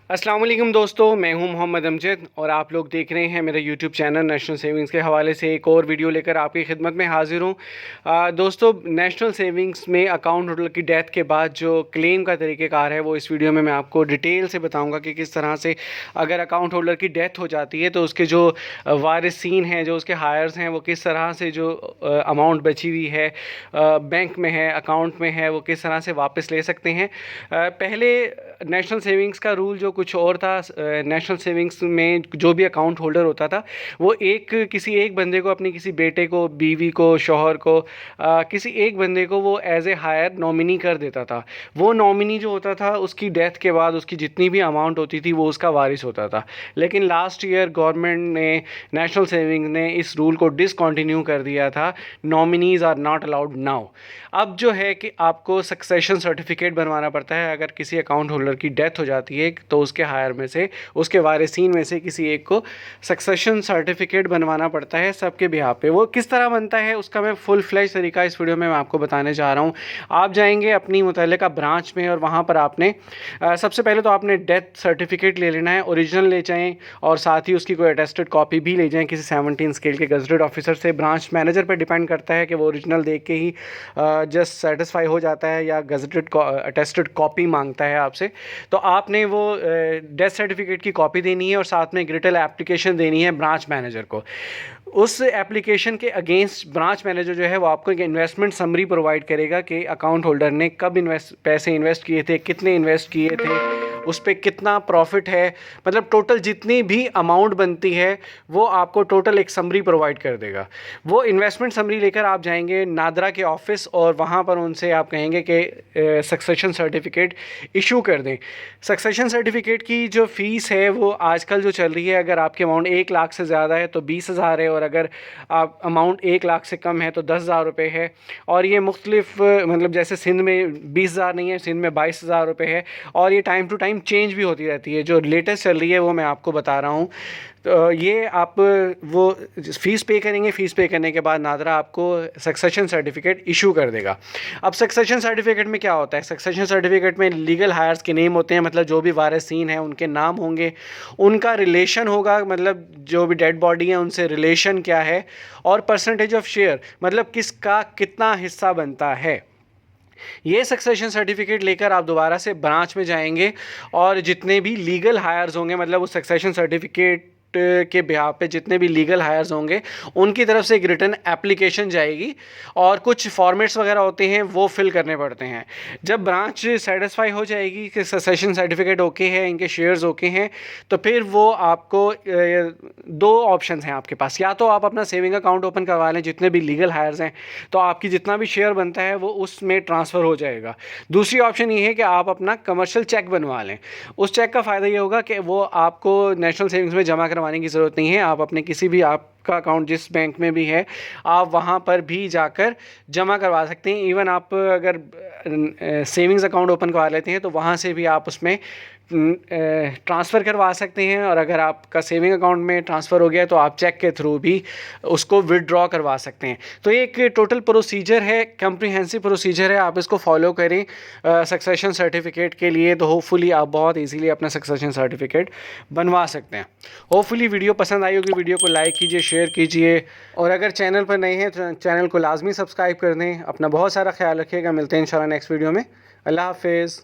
अस्सलाम वालेकुम दोस्तों, मैं हूं मोहम्मद अमजद और आप लोग देख रहे हैं मेरा यूट्यूब चैनल नेशनल सेविंग्स के हवाले से एक और वीडियो लेकर आपकी खिदमत में हाजिर हूं। दोस्तों, नेशनल सेविंग्स में अकाउंट होल्डर की डेथ के बाद जो क्लेम का तरीक़ेकार है वो इस वीडियो में मैं आपको डिटेल से बताऊंगा कि किस तरह से अगर अकाउंट होल्डर की डेथ हो जाती है तो उसके जो वारिसीन हैं, जो उसके हायर्स हैं, वो किस तरह से जो अमाउंट बची हुई है बैंक में है, अकाउंट में है, वो किस तरह से वापस ले सकते हैं। पहले नेशनल सेविंग्स का रूल जो कुछ और था। नेशनल सेविंग्स में जो भी अकाउंट होल्डर होता था वो किसी एक बंदे को, अपनी किसी बेटे को, बीवी को, शौहर को, किसी एक बंदे को वो एज ए हायर नॉमिनी कर देता था। वो नॉमिनी जो होता था उसकी डेथ के बाद उसकी जितनी भी अमाउंट होती थी वो उसका वारिस होता था। लेकिन लास्ट ईयर गवर्नमेंट ने, नेशनल सेविंग्स ने इस रूल को डिसकंटिन्यू कर दिया था। Nominees are not allowed now. अब जो है कि आपको सक्सेशन सर्टिफिकेट बनवाना पड़ता है। अगर किसी अकाउंट होल्डर की डेथ हो जाती है तो उसके हायर में से, उसके वारिसीन में से किसी एक को सक्सेशन सर्टिफिकेट बनवाना पड़ता है सबके बिहाफ पे। वो किस तरह बनता है उसका मैं फुल फ्लैश तरीका इस वीडियो में मैं आपको बताने जा रहा हूँ। आप जाएंगे अपनी मुतल्लिका ब्रांच में और वहाँ पर आपने सबसे पहले तो आपने डेथ सर्टिफिकेट ले लेना है, ओरिजिनल ले जाएँ और साथ ही उसकी कोई अटेस्टेड कॉपी भी ले जाएँ किसी 17 स्केल के गजटेड ऑफिसर से। ब्रांच मैनेजर पर डिपेंड करता है कि वो ओरिजिनल देख के ही जस्ट सेटिस्फाई हो जाता है या गजटेड अटेस्टेड कॉपी मांगता है आपसे। तो आपने वो डेथ सर्टिफिकेट की कॉपी देनी है और साथ में ग्रिटल एप्लीकेशन देनी है ब्रांच मैनेजर को। उस एप्लीकेशन के अगेंस्ट ब्रांच मैनेजर जो है वो आपको एक इन्वेस्टमेंट समरी प्रोवाइड करेगा कि अकाउंट होल्डर ने कब पैसे इन्वेस्ट किए थे, कितने इन्वेस्ट किए थे, उस पर कितना प्रॉफिट है, मतलब टोटल जितनी भी अमाउंट बनती है वो आपको टोटल एक समरी प्रोवाइड कर देगा। वो इन्वेस्टमेंट समरी लेकर आप जाएंगे नादरा के ऑफिस और वहाँ पर उनसे आप कहेंगे कि सक्सेशन सर्टिफिकेट इशू कर दें। सक्सेशन सर्टिफिकेट की जो फ़ीस है वो आजकल जो चल रही है, अगर आपकी अमाउंट 1 लाख से ज़्यादा है तो 20,000 है, और अगर आप अमाउंट 1 लाख से कम है तो 10,000 रुपये है। और ये मुख्तलिफ, मतलब जैसे सिंध में 20,000 नहीं है, सिंध में 22,000 रुपये है। और ये टाइम टू टाइम चेंज भी होती रहती है। जो लेटेस्ट चल रही है वो मैं आपको बता रहा हूँ। तो ये आप वो फ़ीस पे करेंगे, फ़ीस पे करने के बाद नादरा आपको सक्सेशन सर्टिफिकेट इशू कर देगा। अब सक्सेशन सर्टिफिकेट में क्या होता है? सक्सेशन सर्टिफिकेट में लीगल हायर्स के नेम होते हैं, मतलब जो भी वारिसीन हैं उनके नाम होंगे, उनका रिलेशन होगा, मतलब जो भी डेड बॉडी है उनसे रिलेशन क्या है, और परसेंटेज ऑफ शेयर, मतलब किसका कितना हिस्सा बनता है। ये सक्सेशन सर्टिफिकेट लेकर आप दोबारा से ब्रांच में जाएंगे और जितने भी लीगल हायर्स होंगे, मतलब उस सक्सेशन सर्टिफिकेट के बिहार पे जितने भी लीगल हायर्स होंगे उनकी तरफ से एक रिटर्न एप्लीकेशन जाएगी और कुछ फॉर्मेट्स वगैरह होते हैं वो फिल करने पड़ते हैं। जब ब्रांच सेटिस्फाई हो जाएगी कि सक्सेशन सर्टिफिकेट ओके है, इनके शेयर्स ओके हैं, तो फिर वो आपको दो ऑप्शन हैं आपके पास। या तो आप अपना सेविंग अकाउंट ओपन करवा लें, जितने भी लीगल हायर्स हैं, तो आपकी जितना भी शेयर बनता है वो उसमें ट्रांसफ़र हो जाएगा। दूसरी ऑप्शन ये है कि आप अपना कमर्शियल चेक बनवा लें। उस चेक का फ़ायदा ये होगा कि वो आपको नेशनल सेविंग्स में जमा करवाने की ज़रूरत नहीं है। आप अपने किसी भी, आपका अकाउंट जिस बैंक में भी है, आप वहाँ पर भी जाकर जमा करवा सकते हैं। इवन आप अगर सेविंग्स अकाउंट ओपन करवा लेते हैं तो वहाँ से भी आप उसमें ट्रांसफ़र करवा सकते हैं, और अगर आपका सेविंग अकाउंट में ट्रांसफ़र हो गया तो आप चेक के थ्रू भी उसको विड्रॉ करवा सकते हैं। तो ये एक टोटल प्रोसीजर है, कम्प्रीहेंसिव प्रोसीजर है, आप इसको फॉलो करें सक्सेशन सर्टिफिकेट के लिए, तो होपफुली आप बहुत ईजीली अपना सक्सेशन सर्टिफिकेट बनवा सकते हैं। होपफुली वीडियो पसंद आई होगी। वीडियो को लाइक कीजिए, शेयर कीजिए, और अगर चैनल पर नए हैं तो चैनल को लाजमी सब्सक्राइब कर दें। अपना बहुत सारा ख्याल रखिएगा। मिलते हैं इंशाल्लाह नेक्स्ट वीडियो में। अल्लाह हाफिज़।